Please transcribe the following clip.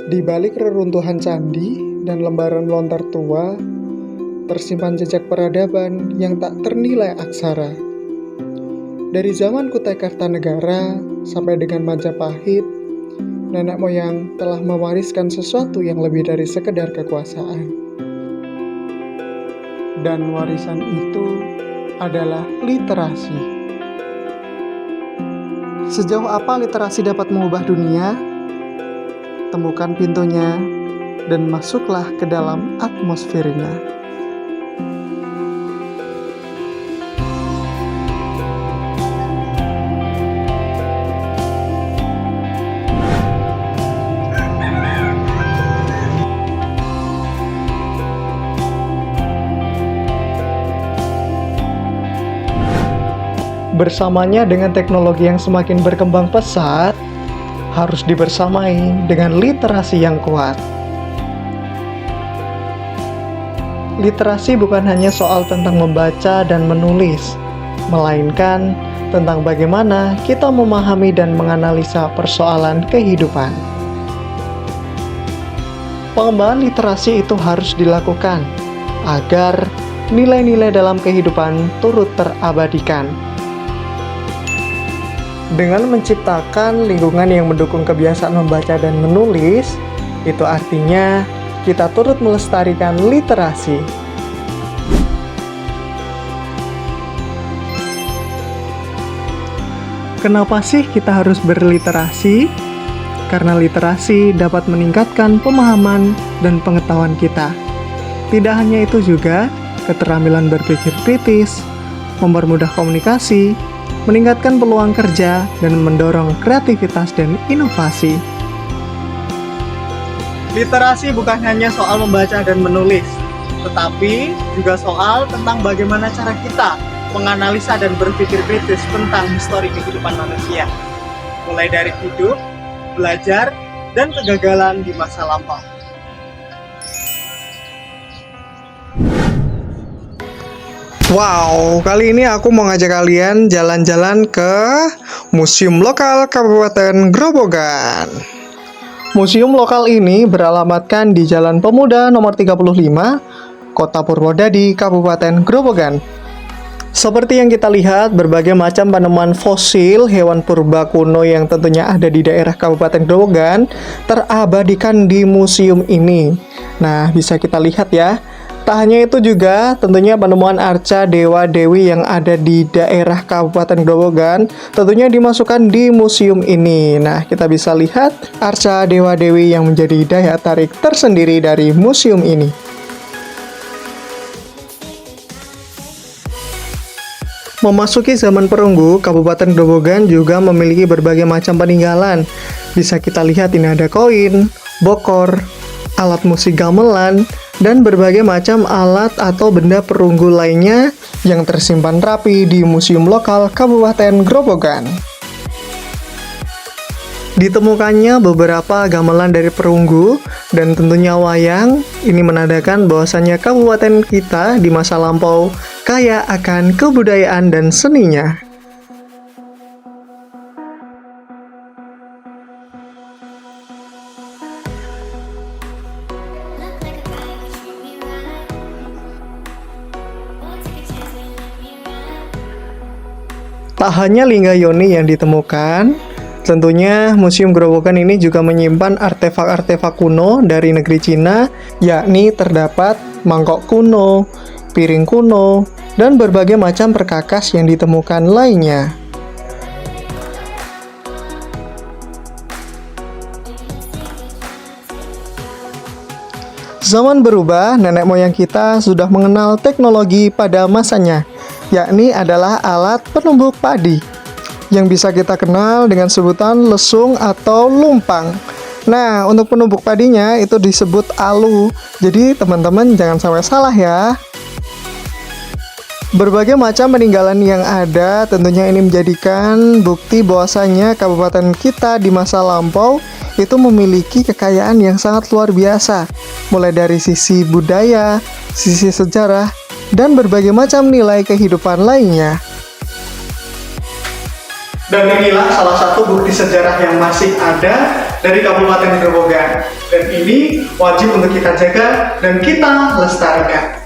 Di balik reruntuhan candi dan lembaran lontar tua, tersimpan jejak peradaban yang tak ternilai aksara. Dari zaman Kutai Kartanegara sampai dengan Majapahit, nenek moyang telah mewariskan sesuatu yang lebih dari sekedar kekuasaan. Dan warisan itu adalah literasi. Sejauh apa literasi dapat mengubah dunia? Temukan pintunya dan masuklah ke dalam atmosfernya. Bersamanya dengan teknologi yang semakin berkembang pesat, harus dibersamai dengan literasi yang kuat. Literasi bukan hanya soal tentang membaca dan menulis, melainkan tentang bagaimana kita memahami dan menganalisa persoalan kehidupan. Pengembangan literasi itu harus dilakukan agar nilai-nilai dalam kehidupan turut terabadikan. Dengan menciptakan lingkungan yang mendukung kebiasaan membaca dan menulis, itu artinya kita turut melestarikan literasi. Kenapa sih kita harus berliterasi? Karena literasi dapat meningkatkan pemahaman dan pengetahuan kita. Tidak hanya itu juga, keterampilan berpikir kritis, mempermudah komunikasi, meningkatkan peluang kerja, dan mendorong kreativitas dan inovasi. Literasi bukan hanya soal membaca dan menulis, tetapi juga soal tentang bagaimana cara kita menganalisa dan berpikir kritis tentang histori kehidupan manusia, mulai dari hidup, belajar, dan kegagalan di masa lampau. Wow, kali ini aku mau ngajak kalian jalan-jalan ke Museum Lokal Kabupaten Grobogan. Museum lokal ini beralamatkan di Jalan Pemuda nomor 35, Kota Purwodadi, Kabupaten Grobogan. Seperti yang kita lihat, berbagai macam penemuan fosil hewan purba kuno yang tentunya ada di daerah Kabupaten Grobogan terabadikan di museum ini. Nah, bisa kita lihat ya. Tak hanya itu juga, tentunya penemuan arca dewa-dewi yang ada di daerah Kabupaten Grobogan tentunya dimasukkan di museum ini. Nah, kita bisa lihat arca dewa-dewi yang menjadi daya tarik tersendiri dari museum ini. Memasuki zaman perunggu, Kabupaten Grobogan juga memiliki berbagai macam peninggalan. Bisa kita lihat ini ada koin, bokor, alat musik gamelan, dan berbagai macam alat atau benda perunggu lainnya yang tersimpan rapi di Museum Lokal Kabupaten Grobogan. Ditemukannya beberapa gamelan dari perunggu dan tentunya wayang. Ini menandakan bahwasannya kabupaten kita di masa lampau kaya akan kebudayaan dan seninya. Tak hanya lingga yoni yang ditemukan, tentunya Museum Grobogan ini juga menyimpan artefak-artefak kuno dari negeri Cina, yakni terdapat mangkok kuno, piring kuno, dan berbagai macam perkakas yang ditemukan lainnya. Zaman berubah, nenek moyang kita sudah mengenal teknologi pada masanya, yakni adalah alat penumbuk padi yang bisa kita kenal dengan sebutan lesung atau lumpang. Nah, untuk penumbuk padinya itu disebut alu. Jadi teman-teman jangan sampai salah ya. Berbagai macam peninggalan yang ada tentunya ini menjadikan bukti bahwasanya kabupaten kita di masa lampau itu memiliki kekayaan yang sangat luar biasa, mulai dari sisi budaya, sisi sejarah, dan berbagai macam nilai kehidupan lainnya. Dan inilah salah satu bukti sejarah yang masih ada dari Kabupaten Grobogan. Dan ini wajib untuk kita jaga dan kita lestarikan.